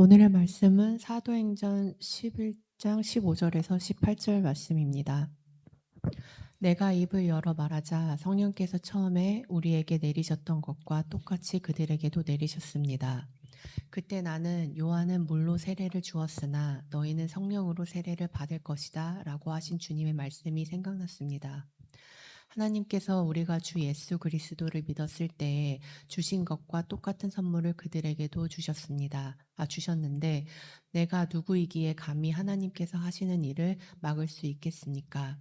오늘의 말씀은 사도행전 11장 15절에서 18절 말씀입니다. 내가 입을 열어 말하자 성령께서 처음에 우리에게 내리셨던 것과 똑같이 그들에게도 내리셨습니다. 그때 나는 요한은 물로 세례를 주었으나 너희는 성령으로 세례를 받을 것이다 라고 하신 주님의 말씀이 생각났습니다. 하나님께서 우리가 주 예수 그리스도를 믿었을 때에 주신 것과 똑같은 선물을 그들에게도 주셨는데 내가 누구이기에 감히 하나님께서 하시는 일을 막을 수 있겠습니까?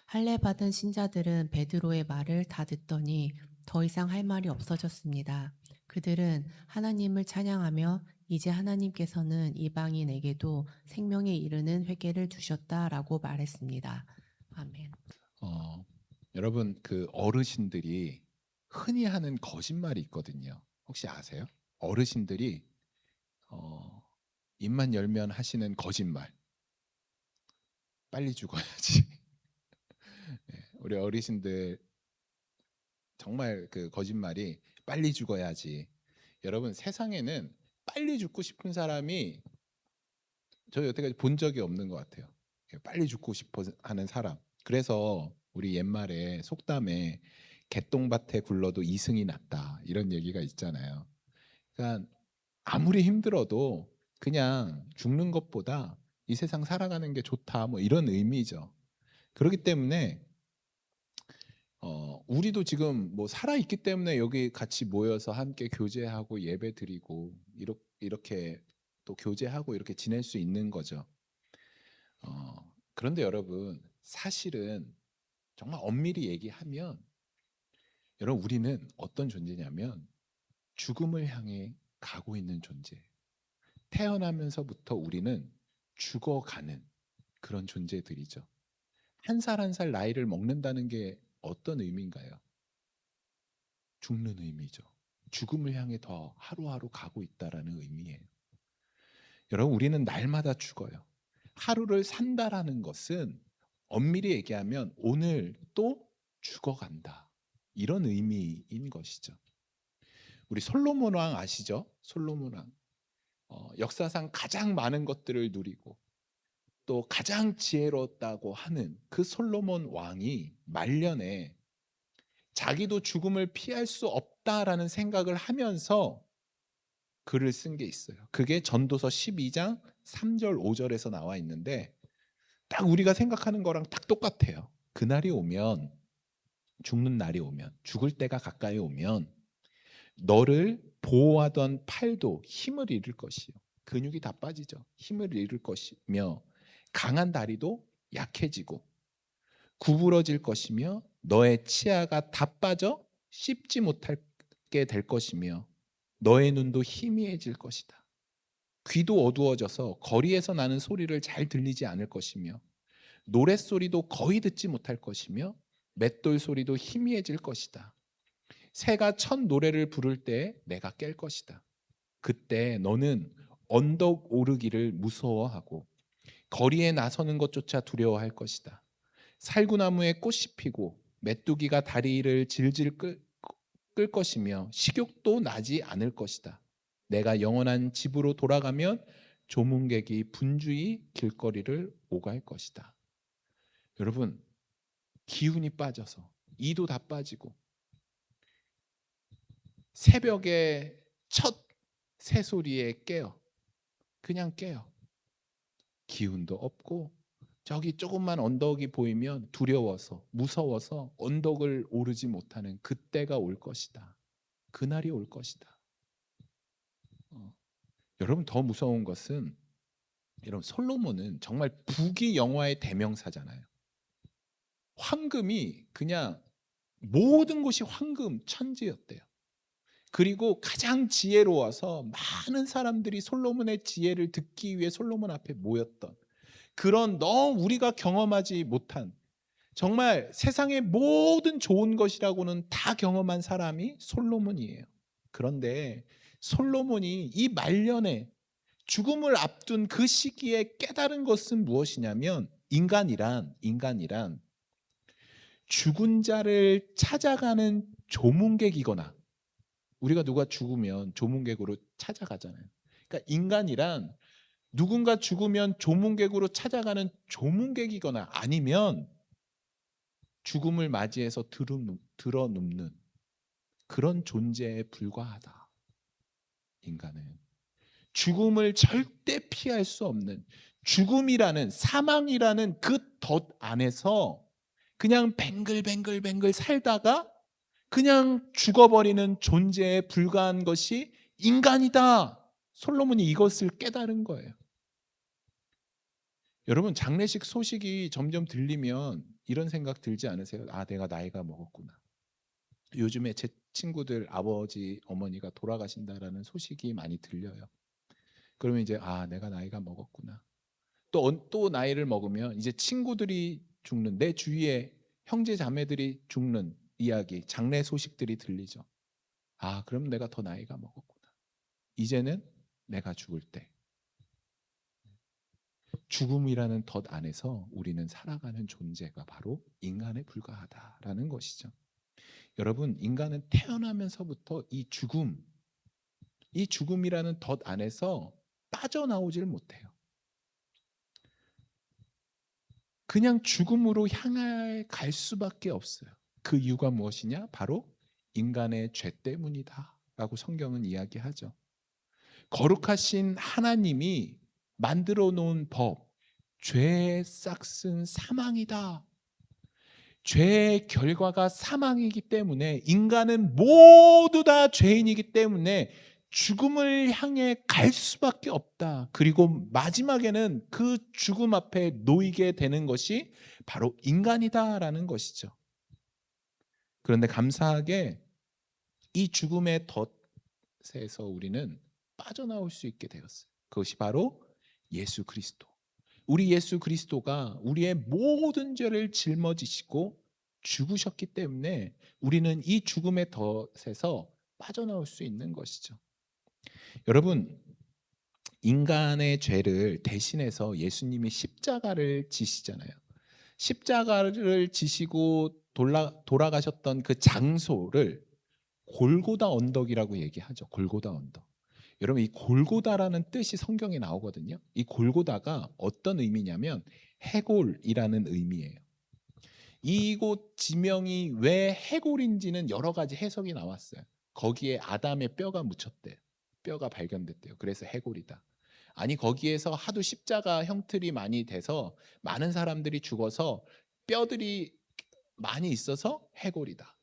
할례 받은 신자들은 베드로의 말을 다 듣더니 더 이상 할 말이 없어졌습니다. 그들은 하나님을 찬양하며 이제 하나님께서는 이방인에게도 생명에 이르는 회개를 주셨다라고 말했습니다. 아멘. 어, 여러분 그 어르신들이 흔히 하는 거짓말이 있거든요. 혹시 아세요? 어르신들이 어, 입만 열면 하시는 거짓말. 빨리 죽어야지. 네, 우리 어르신들 정말 그 거짓말이 빨리 죽어야지. 여러분 세상에는 빨리 죽고 싶은 사람이 저 여태까지 본 적이 없는 것 같아요. 빨리 죽고 싶어 하는 사람. 그래서 우리 옛말에 속담에 개똥밭에 굴러도 이승이 낫다 이런 얘기가 있잖아요. 그러니까 아무리 힘들어도 그냥 죽는 것보다 이 세상 살아가는 게 좋다 뭐 이런 의미죠. 그렇기 때문에 우리도 지금 뭐 살아 있기 때문에 여기 같이 모여서 함께 교제하고 예배 드리고 이렇게 또 교제하고 이렇게 지낼 수 있는 거죠. 그런데 여러분 사실은 정말 엄밀히 얘기하면 여러분 우리는 어떤 존재냐면 죽음을 향해 가고 있는 존재. 태어나면서부터 우리는 죽어가는 그런 존재들이죠. 한 살 한 살 나이를 먹는다는 게 어떤 의미인가요? 죽는 의미죠. 죽음을 향해 더 하루하루 가고 있다라는 의미예요. 여러분 우리는 날마다 죽어요. 하루를 산다라는 것은 엄밀히 얘기하면 오늘 또 죽어간다. 이런 의미인 것이죠. 우리 솔로몬 왕 아시죠? 솔로몬 왕. 역사상 가장 많은 것들을 누리고 또 가장 지혜로웠다고 하는 그 솔로몬 왕이 말년에 자기도 죽음을 피할 수 없다라는 생각을 하면서 글을 쓴 게 있어요. 그게 전도서 12장 3절 5절에서 나와 있는데 딱 우리가 생각하는 거랑 딱 똑같아요. 그날이 오면 죽는 날이 오면 죽을 때가 가까이 오면 너를 보호하던 팔도 힘을 잃을 것이요. 근육이 다 빠지죠. 힘을 잃을 것이며 강한 다리도 약해지고 구부러질 것이며 너의 치아가 다 빠져 씹지 못하게 될 것이며 너의 눈도 희미해질 것이다. 귀도 어두워져서 거리에서 나는 소리를 잘 들리지 않을 것이며 노랫소리도 거의 듣지 못할 것이며 맷돌 소리도 희미해질 것이다. 새가 첫 노래를 부를 때 내가 깰 것이다. 그때 너는 언덕 오르기를 무서워하고 거리에 나서는 것조차 두려워할 것이다. 살구나무에 꽃이 피고 메뚜기가 다리를 질질 끌 것이며 식욕도 나지 않을 것이다. 내가 영원한 집으로 돌아가면 조문객이 분주히 길거리를 오갈 것이다. 여러분 기운이 빠져서 이도 다 빠지고 새벽에 첫 새소리에 깨어 그냥 깨어 기운도 없고 저기 조금만 언덕이 보이면 두려워서 무서워서 언덕을 오르지 못하는 그때가 올 것이다. 그날이 올 것이다. 어. 여러분 더 무서운 것은 여러분 솔로몬은 정말 부귀 영화의 대명사잖아요. 황금이 그냥 모든 곳이 황금 천지였대요. 그리고 가장 지혜로워서 많은 사람들이 솔로몬의 지혜를 듣기 위해 솔로몬 앞에 모였던 그런 너무 우리가 경험하지 못한 정말 세상의 모든 좋은 것이라고는 다 경험한 사람이 솔로몬이에요. 그런데 솔로몬이 이 말년에 죽음을 앞둔 그 시기에 깨달은 것은 무엇이냐면 인간이란 죽은 자를 찾아가는 조문객이거나 우리가 누가 죽으면 조문객으로 찾아가잖아요. 그러니까 인간이란 누군가 죽으면 조문객으로 찾아가는 조문객이거나 아니면 죽음을 맞이해서 드러눕는 그런 존재에 불과하다. 인간은 죽음을 절대 피할 수 없는, 죽음이라는, 사망이라는 그 덫 안에서 그냥 뱅글뱅글뱅글 살다가 그냥 죽어버리는 존재에 불과한 것이 인간이다. 솔로몬이 이것을 깨달은 거예요. 여러분, 장례식 소식이 점점 들리면 이런 생각 들지 않으세요? 아, 내가 나이가 먹었구나. 요즘에 제 친구들 아버지, 어머니가 돌아가신다라는 소식이 많이 들려요. 그러면 이제 아, 내가 나이가 먹었구나. 또 나이를 먹으면 이제 친구들이 죽는, 내 주위에 형제 자매들이 죽는 이야기, 장례 소식들이 들리죠. 아, 그럼 내가 더 나이가 먹었구나. 이제는 내가 죽을 때. 죽음이라는 덫 안에서 우리는 살아가는 존재가 바로 인간에 불과하다라는 것이죠. 여러분, 인간은 태어나면서부터 이 죽음이라는 덫 안에서 빠져나오질 못해요. 그냥 죽음으로 향해 갈 수밖에 없어요. 그 이유가 무엇이냐? 바로 인간의 죄 때문이다 라고 성경은 이야기하죠. 거룩하신 하나님이 만들어 놓은 법, 죄의 싹슨 사망이다. 죄의 결과가 사망이기 때문에 인간은 모두 다 죄인이기 때문에 죽음을 향해 갈 수밖에 없다. 그리고 마지막에는 그 죽음 앞에 놓이게 되는 것이 바로 인간이다라는 것이죠. 그런데 감사하게 이 죽음의 덫에서 우리는 빠져나올 수 있게 되었어요. 그것이 바로 예수 그리스도. 우리 예수 그리스도가 우리의 모든 죄를 짊어지시고 죽으셨기 때문에 우리는 이 죽음의 덫에서 빠져나올 수 있는 것이죠. 여러분, 인간의 죄를 대신해서 예수님이 십자가를 지시잖아요. 십자가를 지시고 돌아가셨던 그 장소를 골고다 언덕이라고 얘기하죠. 골고다 언덕. 여러분, 이 골고다라는 뜻이 성경에 나오거든요. 이 골고다가 어떤 의미냐면 해골이라는 의미예요. 이곳 지명이 왜 해골인지는 여러 가지 해석이 나왔어요. 거기에 아담의 뼈가 묻혔대요. 뼈가 발견됐대요. 그래서 해골이다. 아니, 거기에서 하도 십자가 형틀이 많이 돼서 많은 사람들이 죽어서 뼈들이 많이 있어서 해골이다.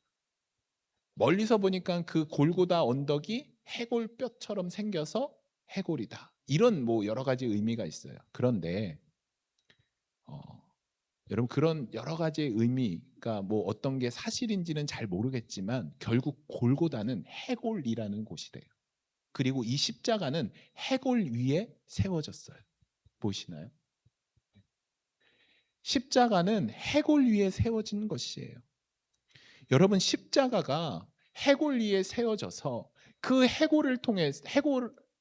멀리서 보니까 그 골고다 언덕이 해골뼈처럼 생겨서 해골이다. 이런 뭐 여러 가지 의미가 있어요. 그런데 어, 여러분, 그런 여러 가지의 의미가 뭐 어떤 게 사실인지는 잘 모르겠지만 결국 골고다는 해골이라는 곳이래요. 그리고 이 십자가는 해골 위에 세워졌어요. 보시나요? 십자가는 해골 위에 세워진 것이에요. 여러분, 십자가가 해골 위에 세워져서 그 해골을 통해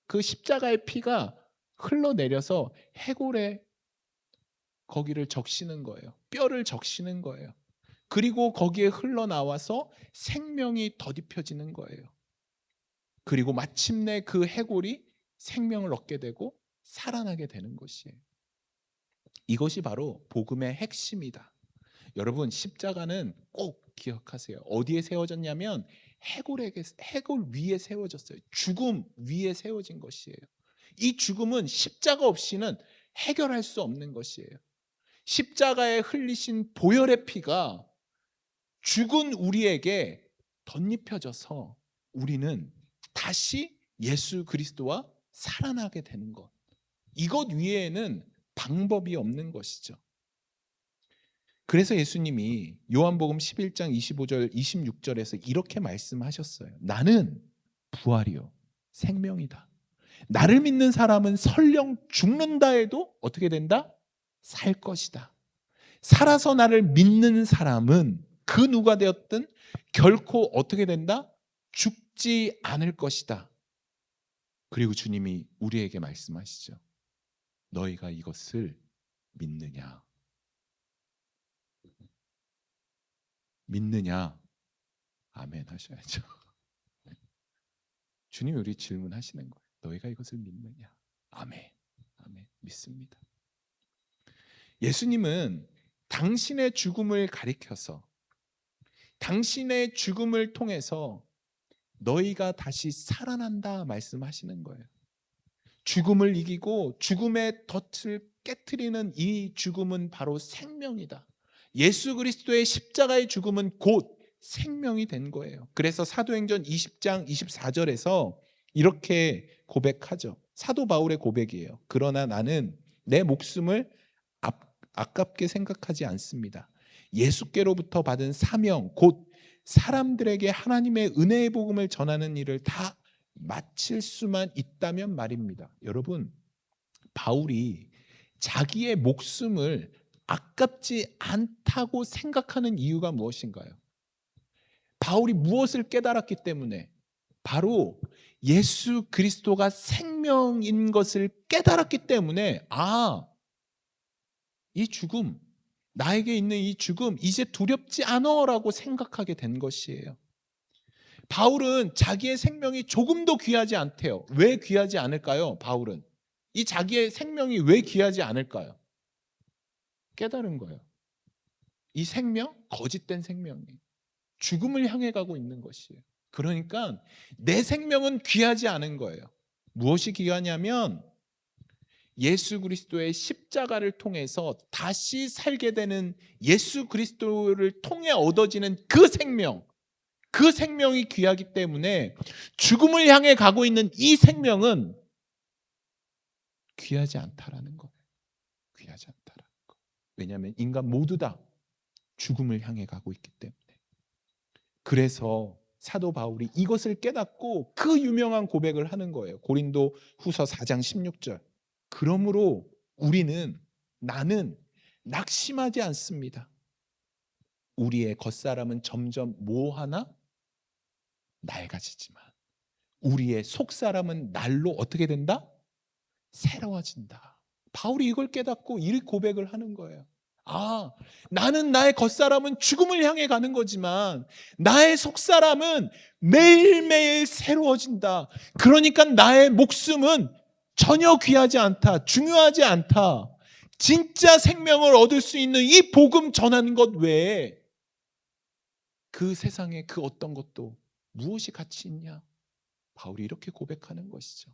그 십자가의 피가 흘러내려서 해골에 거기를 적시는 거예요. 뼈를 적시는 거예요. 그리고 거기에 흘러나와서 생명이 덧입혀지는 거예요. 그리고 마침내 그 해골이 생명을 얻게 되고 살아나게 되는 것이에요. 이것이 바로 복음의 핵심이다. 여러분, 십자가는 꼭 기억하세요. 어디에 세워졌냐면 해골 위에 세워졌어요. 죽음 위에 세워진 것이에요. 이 죽음은 십자가 없이는 해결할 수 없는 것이에요. 십자가에 흘리신 보혈의 피가 죽은 우리에게 덧입혀져서 우리는 다시 예수 그리스도와 살아나게 되는 것. 이것 위에는 방법이 없는 것이죠. 그래서 예수님이 요한복음 11장 25절 26절에서 이렇게 말씀하셨어요. 나는 부활이요 생명이다. 나를 믿는 사람은 설령 죽는다 해도 어떻게 된다? 살 것이다. 살아서 나를 믿는 사람은 그 누가 되었든 결코 어떻게 된다? 죽지 않을 것이다. 그리고 주님이 우리에게 말씀하시죠. 너희가 이것을 믿느냐? 믿느냐? 아멘 하셔야죠. 주님이 우리 질문하시는 거예요. 너희가 이것을 믿느냐? 아멘. 아멘. 믿습니다. 예수님은 당신의 죽음을 가리켜서 당신의 죽음을 통해서 너희가 다시 살아난다 말씀하시는 거예요. 죽음을 이기고 죽음의 덫을 깨트리는 이 죽음은 바로 생명이다. 예수 그리스도의 십자가의 죽음은 곧 생명이 된 거예요. 그래서 사도행전 20장 24절에서 이렇게 고백하죠. 사도 바울의 고백이에요. 그러나 나는 내 목숨을 아깝게 생각하지 않습니다. 예수께로부터 받은 사명 곧 사람들에게 하나님의 은혜의 복음을 전하는 일을 다 마칠 수만 있다면 말입니다. 여러분, 바울이 자기의 목숨을 아깝지 않다고 생각하는 이유가 무엇인가요? 바울이 무엇을 깨달았기 때문에? 바로 예수 그리스도가 생명인 것을 깨달았기 때문에 이 죽음, 나에게 있는 이 죽음 이제 두렵지 않아라고 생각하게 된 것이에요. 바울은 자기의 생명이 조금도 귀하지 않대요. 왜 귀하지 않을까요? 바울은 이 자기의 생명이 왜 귀하지 않을까요? 깨달은 거예요. 이 생명 거짓된 생명이에요. 죽음을 향해 가고 있는 것이에요. 그러니까 내 생명은 귀하지 않은 거예요. 무엇이 귀하냐면 예수 그리스도의 십자가를 통해서 다시 살게 되는 예수 그리스도를 통해 얻어지는 그 생명이 귀하기 때문에 죽음을 향해 가고 있는 이 생명은 귀하지 않다라는 거예요. 귀하지 않다라는 거. 왜냐하면 인간 모두 다 죽음을 향해 가고 있기 때문에. 그래서 사도 바울이 이것을 깨닫고 그 유명한 고백을 하는 거예요. 고린도 후서 4장 16절. 그러므로 나는 낙심하지 않습니다. 우리의 겉사람은 점점 뭐하나? 낡아지지만 우리의 속사람은 날로 어떻게 된다? 새로워진다. 바울이 이걸 깨닫고 이 고백을 하는 거예요. 나는 나의 겉사람은 죽음을 향해 가는 거지만 나의 속사람은 매일매일 새로워진다. 그러니까 나의 목숨은 전혀 귀하지 않다. 중요하지 않다. 진짜 생명을 얻을 수 있는 이 복음 전하는 것 외에 그 세상에 그 어떤 것도 무엇이 가치 있냐? 바울이 이렇게 고백하는 것이죠.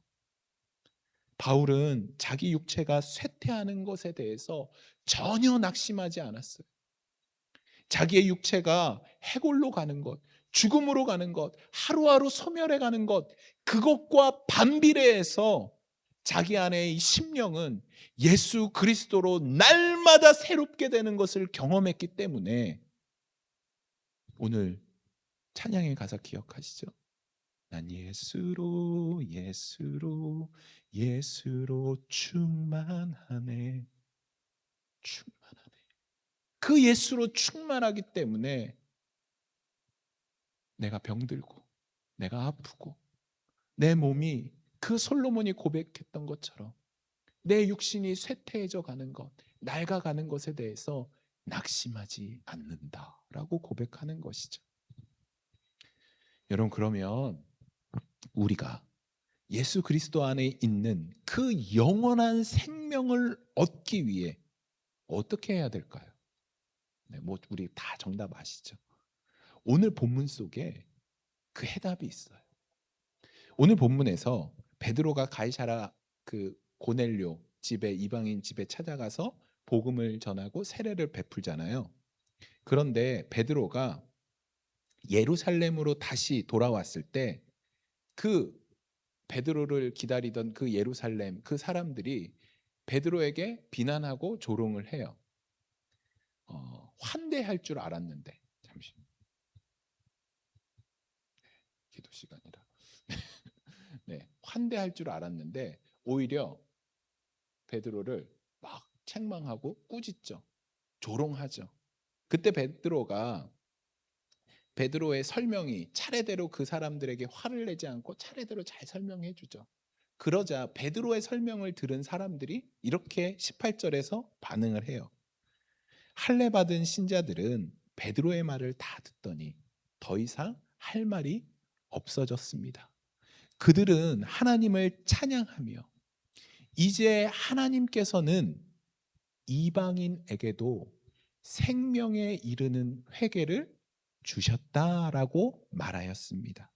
바울은 자기 육체가 쇠퇴하는 것에 대해서 전혀 낙심하지 않았어요. 자기의 육체가 해골로 가는 것, 죽음으로 가는 것, 하루하루 소멸해 가는 것, 그것과 반비례해서 자기 안의 이 심령은 예수 그리스도로 날마다 새롭게 되는 것을 경험했기 때문에 오늘 찬양에 가서 기억하시죠? 난 예수로 충만하네. 그 예수로 충만하기 때문에 내가 병들고 내가 아프고 내 몸이 그 솔로몬이 고백했던 것처럼 내 육신이 쇠퇴해져 가는 것, 낡아가는 것에 대해서 낙심하지 않는다라고 고백하는 것이죠. 여러분, 그러면 우리가 예수 그리스도 안에 있는 그 영원한 생명을 얻기 위해 어떻게 해야 될까요? 우리 다 정답 아시죠? 오늘 본문 속에 그 해답이 있어요. 오늘 본문에서 베드로가 가이사라 그 고넬료 집에, 이방인 집에 찾아가서 복음을 전하고 세례를 베풀잖아요. 그런데 베드로가 예루살렘으로 다시 돌아왔을 때 그 베드로를 기다리던 그 예루살렘 그 사람들이 베드로에게 비난하고 조롱을 해요. 환대할 줄 알았는데. 잠시만요. 기도 시간이라. 네, 환대할 줄 알았는데 오히려 베드로를 막 책망하고 꾸짖죠. 조롱하죠. 그때 베드로의 설명이 차례대로 그 사람들에게 화를 내지 않고 차례대로 잘 설명해 주죠. 그러자 베드로의 설명을 들은 사람들이 이렇게 18절에서 반응을 해요. 할례 받은 신자들은 베드로의 말을 다 듣더니 더 이상 할 말이 없어졌습니다. 그들은 하나님을 찬양하며 이제 하나님께서는 이방인에게도 생명에 이르는 회개를 주셨다라고 말하였습니다.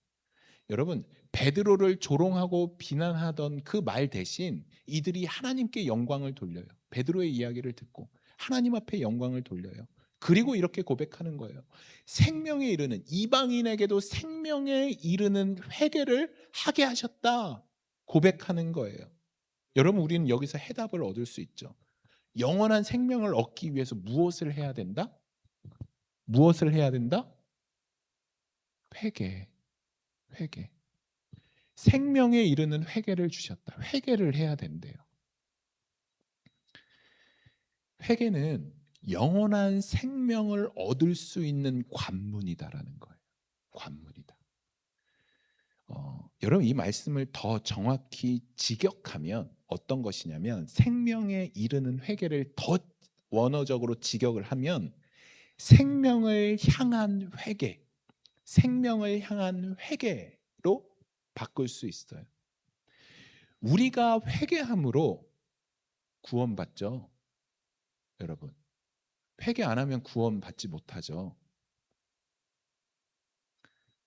여러분, 베드로를 조롱하고 비난하던 그 말 대신 이들이 하나님께 영광을 돌려요. 베드로의 이야기를 듣고 하나님 앞에 영광을 돌려요. 그리고 이렇게 고백하는 거예요. 생명에 이르는, 이방인에게도 생명에 이르는 회개를 하게 하셨다 고백하는 거예요. 여러분, 우리는 여기서 해답을 얻을 수 있죠. 영원한 생명을 얻기 위해서 무엇을 해야 된다? 무엇을 해야 된다? 회개. 회개. 생명에 이르는 회개를 주셨다. 회개를 해야 된대요. 회개는 영원한 생명을 얻을 수 있는 관문이다라는 거예요. 관문이다. 여러분, 이 말씀을 더 정확히 직역하면 어떤 것이냐면, 생명에 이르는 회개를 더 원어적으로 직역을 하면 생명을 향한 회개, 생명을 향한 회개로 바꿀 수 있어요. 우리가 회개함으로 구원받죠. 여러분, 회개 안 하면 구원받지 못하죠.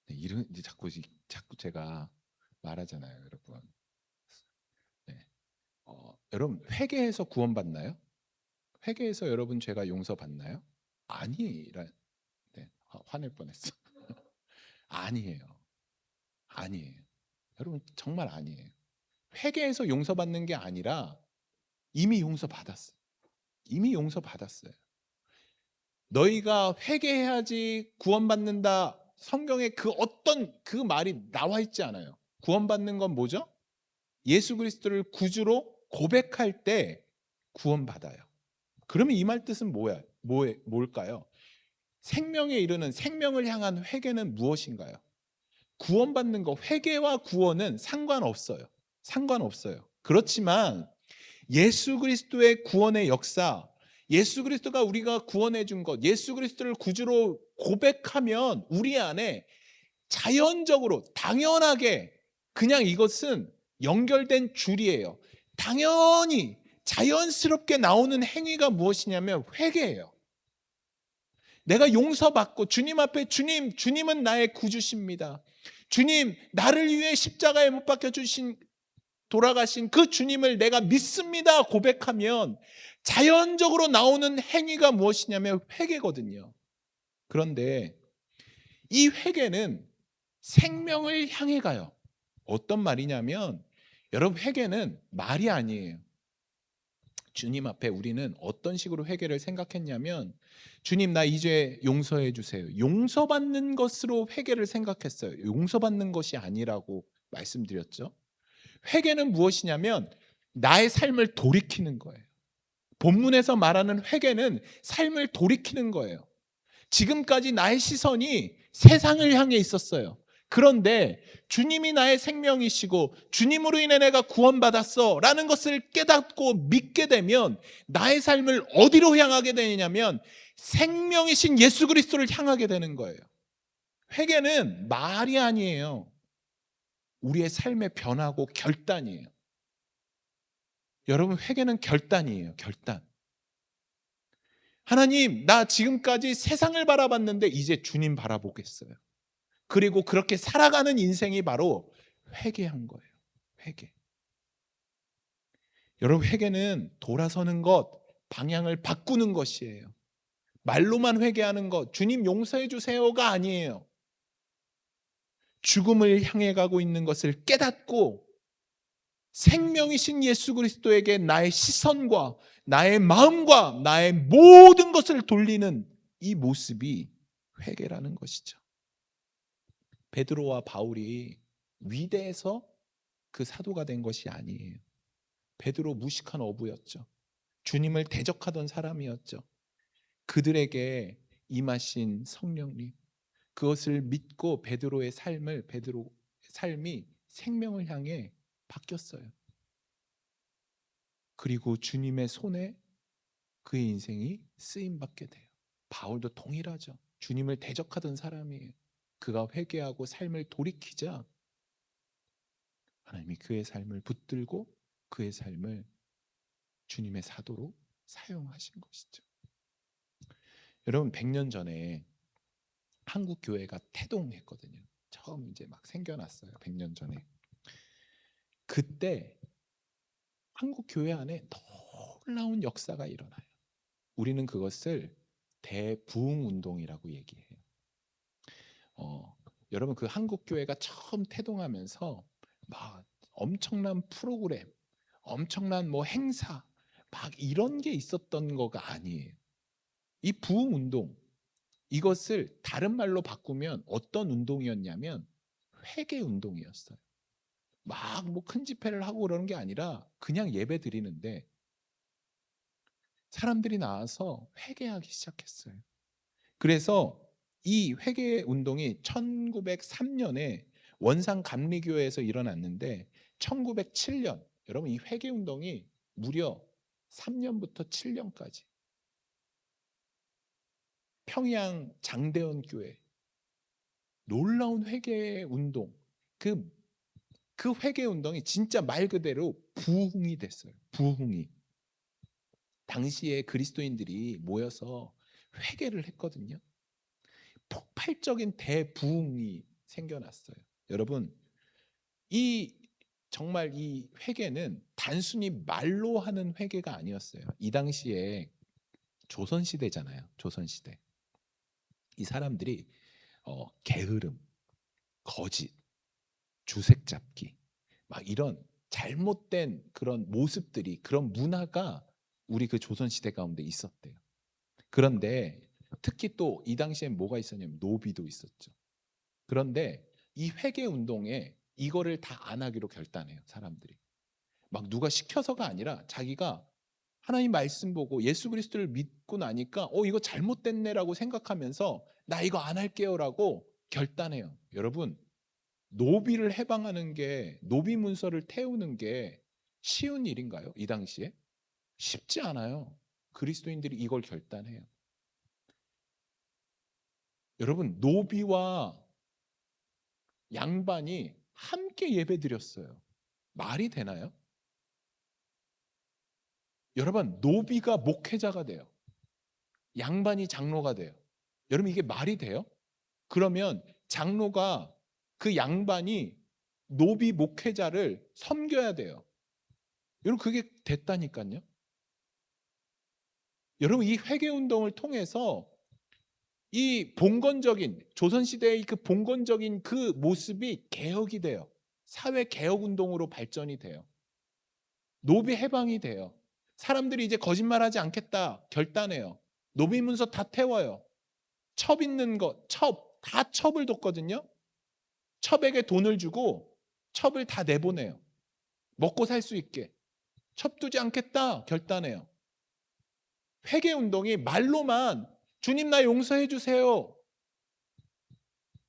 네, 이런 이제 자꾸 제가 말하잖아요, 여러분. 네. 여러분, 회개해서 구원받나요? 회개해서 여러분 죄가 용서받나요? 아니라. 네, 화낼 뻔했어. 아니에요. 아니에요. 여러분, 정말 아니에요. 회개해서 용서받는 게 아니라 이미 용서받았어요. 이미 용서받았어요. 너희가 회개해야지 구원받는다. 성경에 그 어떤 그 말이 나와 있지 않아요. 구원받는 건 뭐죠? 예수 그리스도를 구주로 고백할 때 구원받아요. 그러면 이 말 뜻은 뭘까요? 생명에 이르는, 생명을 향한 회개는 무엇인가요? 구원받는 거, 회개와 구원은 상관없어요. 상관없어요. 그렇지만 예수 그리스도의 구원의 역사, 예수 그리스도가 우리가 구원해 준 것, 예수 그리스도를 구주로 고백하면 우리 안에 자연적으로, 당연하게, 그냥 이것은 연결된 줄이에요. 당연히 자연스럽게 나오는 행위가 무엇이냐면 회개예요. 내가 용서받고 주님 앞에, 주님은 나의 구주십니다. 주님, 나를 위해 십자가에 못 박혀 주신, 돌아가신 그 주님을 내가 믿습니다 고백하면 자연적으로 나오는 행위가 무엇이냐면 회개거든요. 그런데 이 회개는 생명을 향해 가요. 어떤 말이냐면, 여러분, 회개는 말이 아니에요. 주님 앞에 우리는 어떤 식으로 회개를 생각했냐면, 주님, 나 이 죄 용서해 주세요. 용서받는 것으로 회개를 생각했어요. 용서받는 것이 아니라고 말씀드렸죠. 회개는 무엇이냐면 나의 삶을 돌이키는 거예요. 본문에서 말하는 회개는 삶을 돌이키는 거예요. 지금까지 나의 시선이 세상을 향해 있었어요. 그런데 주님이 나의 생명이시고 주님으로 인해 내가 구원받았어 라는 것을 깨닫고 믿게 되면 나의 삶을 어디로 향하게 되냐면 생명이신 예수 그리스도를 향하게 되는 거예요. 회개는 말이 아니에요. 우리의 삶의 변화고 결단이에요. 여러분, 회개는 결단이에요. 결단. 하나님, 나 지금까지 세상을 바라봤는데 이제 주님 바라보겠어요. 그리고 그렇게 살아가는 인생이 바로 회개한 거예요. 회개. 여러분, 회개는 돌아서는 것, 방향을 바꾸는 것이에요. 말로만 회개하는 것, 주님 용서해 주세요가 아니에요. 죽음을 향해 가고 있는 것을 깨닫고 생명이신 예수 그리스도에게 나의 시선과 나의 마음과 나의 모든 것을 돌리는 이 모습이 회개라는 것이죠. 베드로와 바울이 위대해서 그 사도가 된 것이 아니에요. 베드로 무식한 어부였죠. 주님을 대적하던 사람이었죠. 그들에게 임하신 성령님, 그것을 믿고 베드로의 삶이 생명을 향해 바뀌었어요. 그리고 주님의 손에 그의 인생이 쓰임받게 돼요. 바울도 동일하죠. 주님을 대적하던 사람이에요. 그가 회개하고 삶을 돌이키자 하나님이 그의 삶을 붙들고 그의 삶을 주님의 사도로 사용하신 것이죠. 여러분 100년 전에 한국 교회가 태동했거든요. 처음 이제 막 생겨났어요. 100년 전에. 그때 한국 교회 안에 놀라운 역사가 일어나요. 우리는 그것을 대부흥 운동이라고 얘기해요. 여러분 그 한국 교회가 처음 태동하면서 막 엄청난 프로그램, 엄청난 뭐 행사, 막 이런 게 있었던 거가 아니에요. 이 부흥 운동 이것을 다른 말로 바꾸면 어떤 운동이었냐면 회개 운동이었어요. 막 뭐 큰 집회를 하고 그러는 게 아니라 그냥 예배 드리는데 사람들이 나와서 회개하기 시작했어요. 그래서 이 회개 운동이 1903년에 원산 감리교회에서 일어났는데 1907년 여러분 이 회개 운동이 무려 3년부터 7년까지 평양 장대원 교회 놀라운 회개 운동 그 회개 운동이 진짜 말 그대로 부흥이 됐어요. 부흥이 당시에 그리스도인들이 모여서 회개를 했거든요. 폭발적인 대부흥이 생겨났어요. 여러분, 이 정말 이 회개는 단순히 말로 하는 회개가 아니었어요. 이 당시에 조선 시대잖아요. 조선 시대. 이 사람들이 게으름, 거짓, 주색 잡기, 막 이런 잘못된 그런 모습들이 그런 문화가 우리 그 조선 시대 가운데 있었대요. 그런데 특히 또 이 당시엔 뭐가 있었냐면 노비도 있었죠. 그런데 이 회개 운동에 이거를 다 안 하기로 결단해요, 사람들이. 막 누가 시켜서가 아니라 자기가 하나님 말씀 보고 예수 그리스도를 믿고 나니까 이거 잘못됐네라고 생각하면서 나 이거 안 할게요라고 결단해요. 여러분, 노비를 해방하는 게 노비 문서를 태우는 게 쉬운 일인가요? 이 당시에? 쉽지 않아요. 그리스도인들이 이걸 결단해요. 여러분, 노비와 양반이 함께 예배드렸어요. 말이 되나요? 여러분, 노비가 목회자가 돼요. 양반이 장로가 돼요. 여러분, 이게 말이 돼요? 그러면 장로가 그 양반이 노비 목회자를 섬겨야 돼요. 여러분, 그게 됐다니까요. 여러분, 이 회개 운동을 통해서 이 봉건적인 조선시대의 그 봉건적인 그 모습이 개혁이 돼요. 사회 개혁 운동으로 발전이 돼요. 노비 해방이 돼요. 사람들이 이제 거짓말하지 않겠다 결단해요. 노비 문서 다 태워요. 첩 있는 것, 다 첩을 뒀거든요. 첩에게 돈을 주고 첩을 다 내보내요. 먹고 살 수 있게. 첩 두지 않겠다 결단해요. 회개 운동이 말로만 주님 나 용서해 주세요.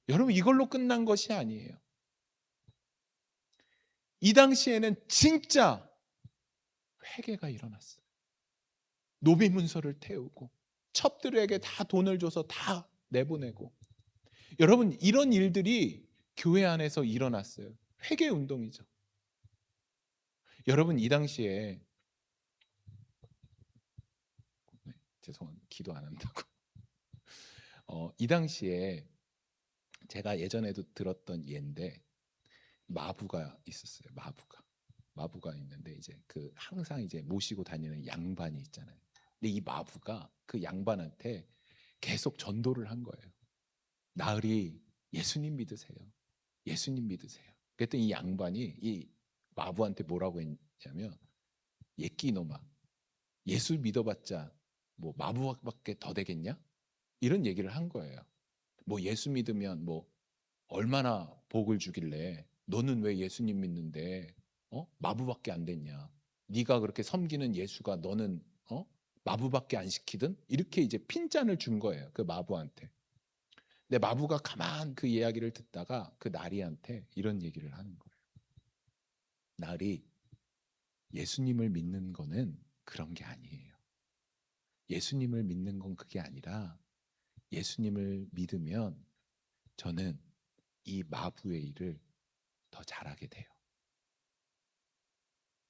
여러분 이걸로 끝난 것이 아니에요. 이 당시에는 진짜 회개가 일어났어요. 노비 문서를 태우고 첩들에게 다 돈을 줘서 다 내보내고 여러분 이런 일들이 교회 안에서 일어났어요. 회개 운동이죠. 여러분 이 당시에 죄송합니다. 기도 안 한다고. 이 당시에 제가 예전에도 들었던 예인데 마부가 있었어요. 마부가 있는데 이제 그 항상 이제 모시고 다니는 양반이 있잖아요. 근데 이 마부가 그 양반한테 계속 전도를 한 거예요. 나으리 예수님 믿으세요. 예수님 믿으세요. 그랬더니 이 양반이 이 마부한테 뭐라고 했냐면 예끼 이놈아 예수 믿어봤자 뭐 마부밖에 더 되겠냐? 이런 얘기를 한 거예요. 뭐 예수 믿으면 뭐 얼마나 복을 주길래 너는 왜 예수님 믿는데 마부밖에 안 됐냐? 네가 그렇게 섬기는 예수가 너는 마부밖에 안 시키든 이렇게 이제 핀잔을 준 거예요. 그 마부한테. 근데 마부가 가만 그 이야기를 듣다가 그 나리한테 이런 얘기를 하는 거예요. 나리 예수님을 믿는 거는 그런 게 아니에요. 예수님을 믿는 건 그게 아니라 예수님을 믿으면 저는 이 마부의 일을 더 잘하게 돼요.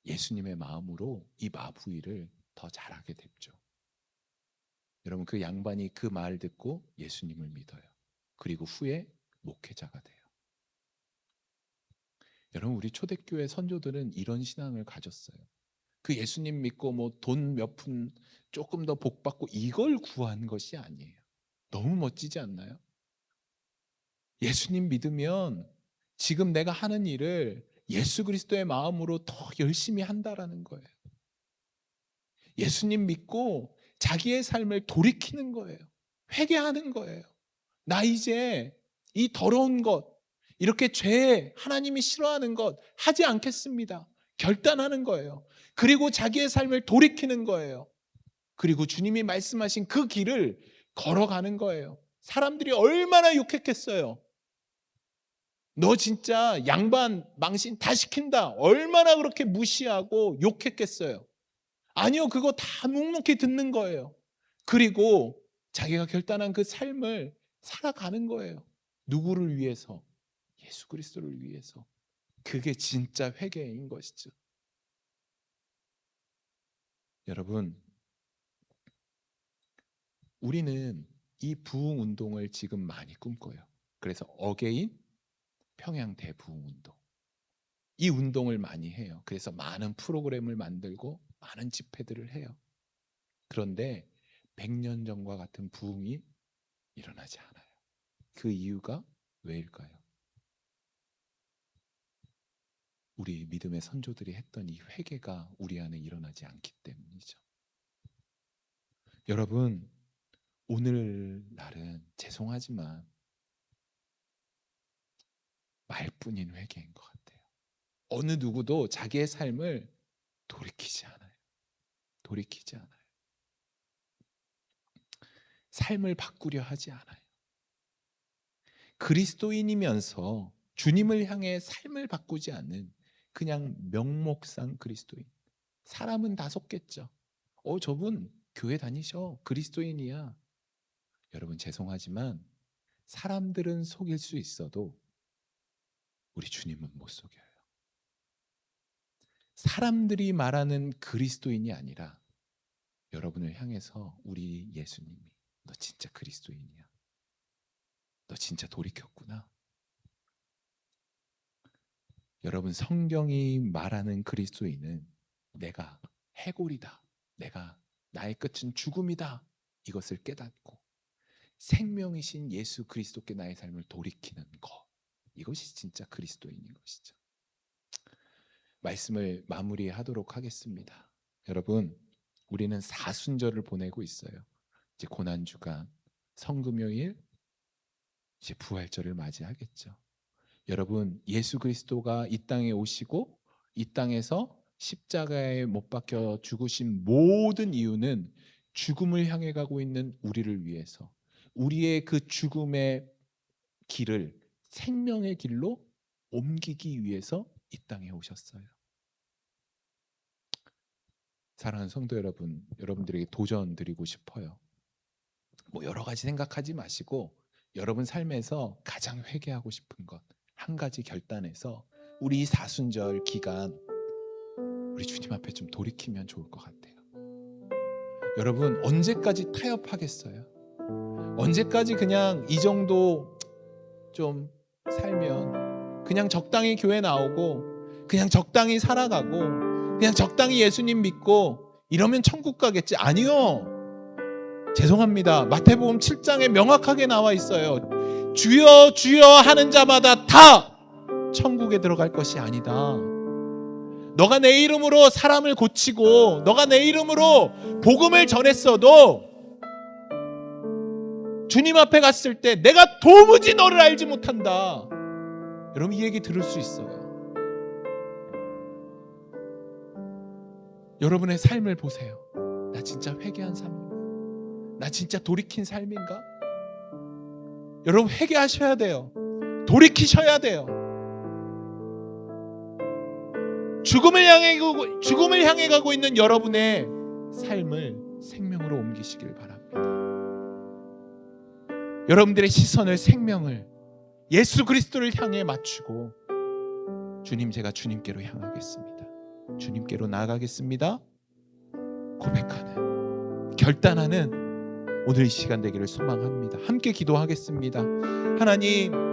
예수님의 마음으로 이 마부일을 더 잘하게 됐죠. 여러분, 그 양반이 그 말 듣고 예수님을 믿어요. 그리고 후에 목회자가 돼요. 여러분, 우리 초대교회 선조들은 이런 신앙을 가졌어요. 그 예수님 믿고 뭐 돈 몇 푼 조금 더 복 받고 이걸 구한 것이 아니에요. 너무 멋지지 않나요? 예수님 믿으면 지금 내가 하는 일을 예수 그리스도의 마음으로 더 열심히 한다라는 거예요. 예수님 믿고 자기의 삶을 돌이키는 거예요. 회개하는 거예요. 나 이제 이 더러운 것, 이렇게 죄, 하나님이 싫어하는 것 하지 않겠습니다. 결단하는 거예요. 그리고 자기의 삶을 돌이키는 거예요. 그리고 주님이 말씀하신 그 길을 걸어가는 거예요. 사람들이 얼마나 욕했겠어요. 너 진짜 양반 망신 다 시킨다. 얼마나 그렇게 무시하고 욕했겠어요. 아니요, 그거 다 묵묵히 듣는 거예요. 그리고 자기가 결단한 그 삶을 살아가는 거예요. 누구를 위해서? 예수 그리스도를 위해서. 그게 진짜 회개인 것이죠. 여러분, 우리는 이 부흥 운동을 지금 많이 꿈꿔요. 그래서 어게인 평양 대부흥 운동, 이 운동을 많이 해요. 그래서 많은 프로그램을 만들고 많은 집회들을 해요. 그런데 100년 전과 같은 부흥이 일어나지 않아요. 그 이유가 왜일까요? 우리 믿음의 선조들이 했던 이 회개가 우리 안에 일어나지 않기 때문이죠. 여러분, 오늘날은 죄송하지만 말뿐인 회개인 것 같아요. 어느 누구도 자기의 삶을 돌이키지 않아요. 돌이키지 않아요. 삶을 바꾸려 하지 않아요. 그리스도인이면서 주님을 향해 삶을 바꾸지 않는 그냥 명목상 그리스도인. 사람은 다 속겠죠. 저분 교회 다니셔. 그리스도인이야. 여러분, 죄송하지만 사람들은 속일 수 있어도 우리 주님은 못 속여요. 사람들이 말하는 그리스도인이 아니라 여러분을 향해서 우리 예수님이 너 진짜 그리스도인이야. 너 진짜 돌이켰구나. 여러분, 성경이 말하는 그리스도인은 내가 해골이다. 나의 끝은 죽음이다. 이것을 깨닫고 생명이신 예수 그리스도께 나의 삶을 돌이키는 것. 이것이 진짜 그리스도인인 것이죠. 말씀을 마무리하도록 하겠습니다. 여러분, 우리는 사순절을 보내고 있어요. 이제 고난주간, 성금요일, 이제 부활절을 맞이하겠죠. 여러분, 예수 그리스도가 이 땅에 오시고 이 땅에서 십자가에 못 박혀 죽으신 모든 이유는 죽음을 향해 가고 있는 우리를 위해서, 우리의 그 죽음의 길을 생명의 길로 옮기기 위해서 이 땅에 오셨어요. 사랑하는 성도 여러분, 여러분들에게 도전 드리고 싶어요. 뭐 여러 가지 생각하지 마시고 여러분 삶에서 가장 회개하고 싶은 것 한 가지 결단해서 우리 이 사순절 기간 우리 주님 앞에 좀 돌이키면 좋을 것 같아요. 여러분, 언제까지 타협하겠어요? 언제까지 그냥 이 정도 좀 살면 그냥 적당히 교회 나오고 그냥 적당히 살아가고 그냥 적당히 예수님 믿고 이러면 천국 가겠지? 아니요. 죄송합니다. 마태복음 7장에 명확하게 나와 있어요. 주여 주여 하는 자마다 다 천국에 들어갈 것이 아니다. 너가 내 이름으로 사람을 고치고 너가 내 이름으로 복음을 전했어도 주님 앞에 갔을 때 내가 도무지 너를 알지 못한다. 여러분, 이 얘기 들을 수 있어요. 여러분의 삶을 보세요. 나 진짜 회개한 삶인가? 나 진짜 돌이킨 삶인가? 여러분, 회개하셔야 돼요. 돌이키셔야 돼요. 죽음을 향해 가고 있는 여러분의 삶을 생명으로 옮기시길 바랍니다. 여러분들의 시선을, 생명을 예수 그리스도를 향해 맞추고 주님, 제가 주님께로 향하겠습니다. 주님께로 나아가겠습니다. 고백하는, 결단하는 오늘 이 시간 되기를 소망합니다. 함께 기도하겠습니다. 하나님,